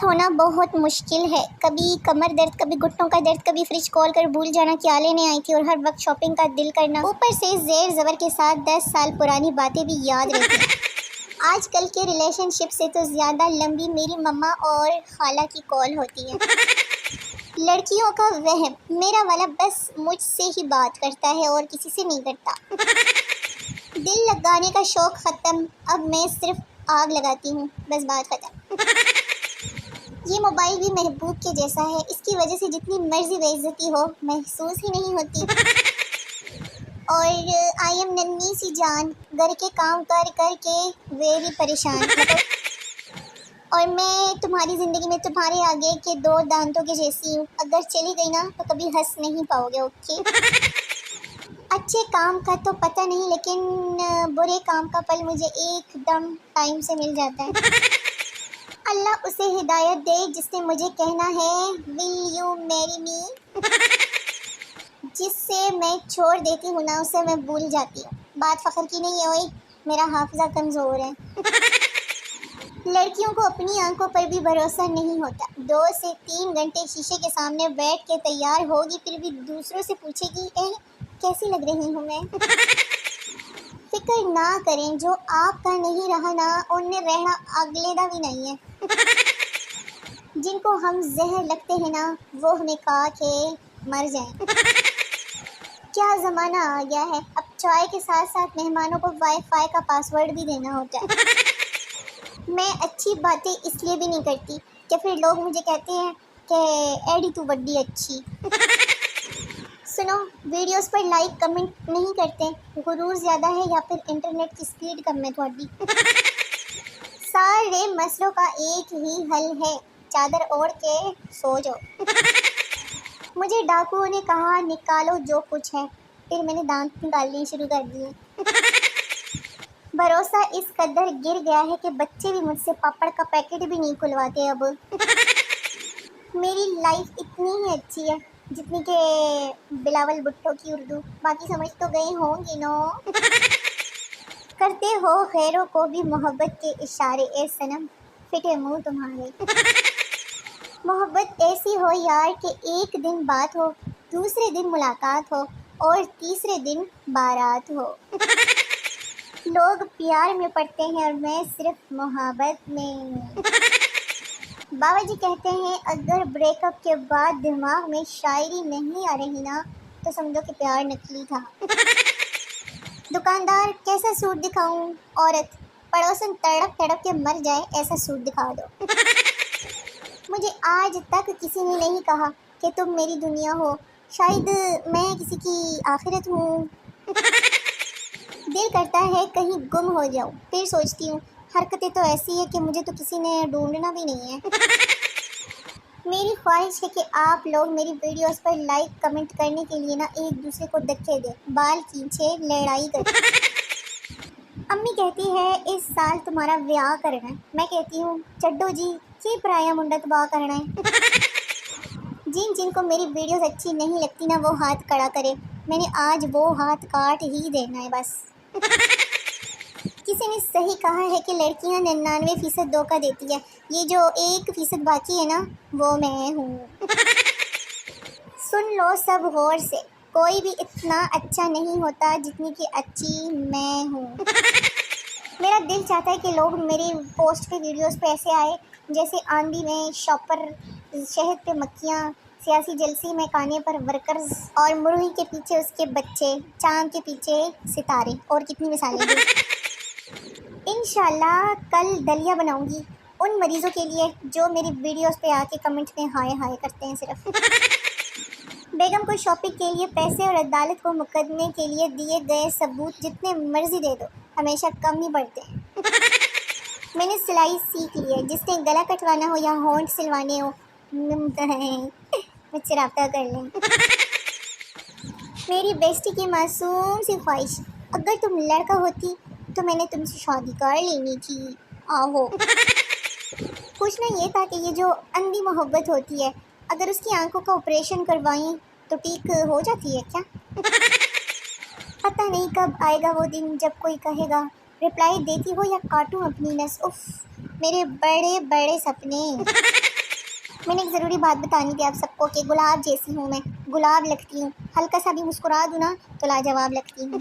دوست ہونا بہت مشکل ہے، کبھی کمر درد، کبھی گھٹنوں کا درد، کبھی فریج کھول کر بھول جانا کیا لینے آئی تھی، اور ہر وقت شاپنگ کا دل کرنا، اوپر سے زیر زبر کے ساتھ 10 سال پرانی باتیں بھی یاد رہتی ہیں۔ آج کل کے ریلیشن شپ سے تو زیادہ لمبی میری مما اور خالہ کی کال ہوتی ہے۔ لڑکیوں کا وہم، میرا والا بس مجھ سے ہی بات کرتا ہے اور کسی سے نہیں کرتا۔ دل لگانے کا شوق ختم، اب میں صرف آگ لگاتی ہوں، بس بات ختم۔ یہ موبائل بھی محبوب کے جیسا ہے، اس کی وجہ سے جتنی مرضی بے عزتی ہو محسوس ہی نہیں ہوتی۔ اور آئی ایم ننھی سی جان، گھر کے کام کر کر کے ویری پریشان، اور میں تمہاری زندگی میں تمہارے آگے کے 2 دانتوں کے جیسی ہوں، اگر چلی گئی نا تو کبھی ہنس نہیں پاؤ گے، اوکے؟ اچھے کام کا تو پتہ نہیں، لیکن برے کام کا پل مجھے ایک دم ٹائم سے مل جاتا ہے۔ اللہ اسے ہدایت دے جس نے مجھے کہنا ہے ول یو میری می، جس سے میں چھوڑ دیتی ہوں نا اسے میں بھول جاتی ہوں۔ بات فخر کی نہیں ہے، اوئے میرا حافظہ کمزور ہے۔ لڑکیوں کو اپنی آنکھوں پر بھی بھروسہ نہیں ہوتا، 2 سے 3 گھنٹے شیشے کے سامنے بیٹھ کے تیار ہوگی، پھر بھی دوسروں سے پوچھے گی کیسی لگ رہی ہوں میں۔ فکر نہ کریں، جو آپ کا نہیں رہا نا ان نے رہنا اگلے دا بھی نہیں ہے۔ جن کو ہم زہر لگتے ہیں نا وہ ہمیں کھا کے مر جائیں۔ کیا زمانہ آ گیا ہے، اب چائے کے ساتھ ساتھ مہمانوں کو وائی فائی کا پاسورڈ بھی دینا ہوتا ہے۔ میں اچھی باتیں اس لیے بھی نہیں کرتی کہ پھر لوگ مجھے کہتے ہیں کہ ایڈی تو وڈی اچھی۔ سنو، ویڈیوز پر لائک کمنٹ نہیں کرتے، غرور زیادہ ہے یا پھر انٹرنیٹ کی سپیڈ کم ہے تھوڑی؟ سارے مسئلوں کا ایک ہی حل ہے، چادر اوڑھ کے سو جاؤ۔ مجھے ڈاکوؤں نے کہا نکالو جو کچھ ہے، پھر میں نے دانت نکالنے شروع کر دیے۔ بھروسہ اس قدر گر گیا ہے کہ بچے بھی مجھ سے پاپڑ کا پیکٹ بھی نہیں کھلواتے اب۔ میری لائف اتنی ہی اچھی ہے جتنی کہ بلاول بھٹو کی اردو، باقی سمجھ تو گئے ہوں گے نا۔ کرتے ہو غیروں کو بھی محبت کے اشارے، اے صنم پھٹے منہ تمہارے۔ محبت ایسی ہو یار کہ ایک دن بات ہو، دوسرے دن ملاقات ہو اور تیسرے دن بارات ہو۔ لوگ پیار میں پڑتے ہیں اور میں صرف محبت میں۔ بابا جی کہتے ہیں اگر بریک اپ کے بعد دماغ میں شاعری نہیں آ رہی نا تو سمجھو کہ پیار نکلی تھا۔ دکاندار کیسا سوٹ دکھاؤں؟ عورت پڑوسن تڑپ تڑپ کے مر جائے ایسا سوٹ دکھا دو۔ مجھے آج تک کسی نے نہیں کہا کہ تم میری دنیا ہو، شاید میں کسی کی آخرت ہوں۔ دل کرتا ہے کہیں گم ہو جاؤں، پھر سوچتی ہوں حرکتیں تو ایسی ہے کہ مجھے تو کسی نے ڈھونڈنا بھی نہیں ہے۔ میری خواہش ہے کہ آپ لوگ میری ویڈیوز پر لائک کمنٹ کرنے کے لیے نا ایک دوسرے کو دھکے دیں، بال کھینچے، لڑائی کریں۔ امی کہتی ہے اس سال تمہارا بیاہ کرنا ہے، میں کہتی ہوں چڈو جی کی پرایا منڈا تباہ کرنا ہے۔ جن جن کو میری ویڈیوز اچھی نہیں لگتی نا وہ ہاتھ کھڑا کرے، میں نے آج وہ ہاتھ کاٹ ہی دینا ہے بس۔ کسی نے صحیح کہا ہے کہ لڑکیاں 99% دھوکہ دیتی ہے، یہ جو 1% باقی ہے نا وہ میں ہوں۔ سن لو سب غور سے، کوئی بھی اتنا اچھا نہیں ہوتا جتنی کہ اچھی میں ہوں۔ میرا دل چاہتا ہے کہ لوگ میری پوسٹ پہ ویڈیوز پہ ایسے آئے جیسے آندھی میں شاپر، شہد پہ مکھیاں، سیاسی جلسے میں کانے پر ورکرز، اور مرغی کے پیچھے اس کے بچے، چاند کے پیچھے ستارے، اور کتنی مثالیں دیں۔ انشاءاللہ کل دلیا بناؤں گی ان مریضوں کے لیے جو میری ویڈیوز پہ آ کے کمنٹ میں ہائے ہائے کرتے ہیں صرف۔ بیگم کو شاپنگ کے لیے پیسے اور عدالت کو مقدمے کے لیے دیے گئے ثبوت جتنے مرضی دے دو ہمیشہ کم ہی پڑتے ہیں۔ میں نے سلائی سیکھ لی ہے، جس نے گلا کٹوانا ہو یا ہونٹ سلوانے ہو مجھ سے رابطہ کر لیں۔ میری بیسٹی کی معصوم سی خواہش، اگر تم لڑکا ہوتی تو میں نے تم سے شادی کر لینی تھی، آہو۔ پوچھنا یہ تھا کہ یہ جو اندھی محبت ہوتی ہے اگر اس کی آنکھوں کا آپریشن کروائیں تو ٹھیک ہو جاتی ہے کیا؟ پتہ نہیں کب آئے گا وہ دن جب کوئی کہے گا رپلائی دیتی ہو یا کاٹوں اپنی نس، اف۔ میرے بڑے بڑے سپنے۔ میں نے ایک ضروری بات بتانی تھی آپ سب کو کہ گلاب جیسی ہوں میں، گلاب لگتی ہوں، ہلکا سا بھی مسکرا دوں نا تو لاجواب لگتی ہوں۔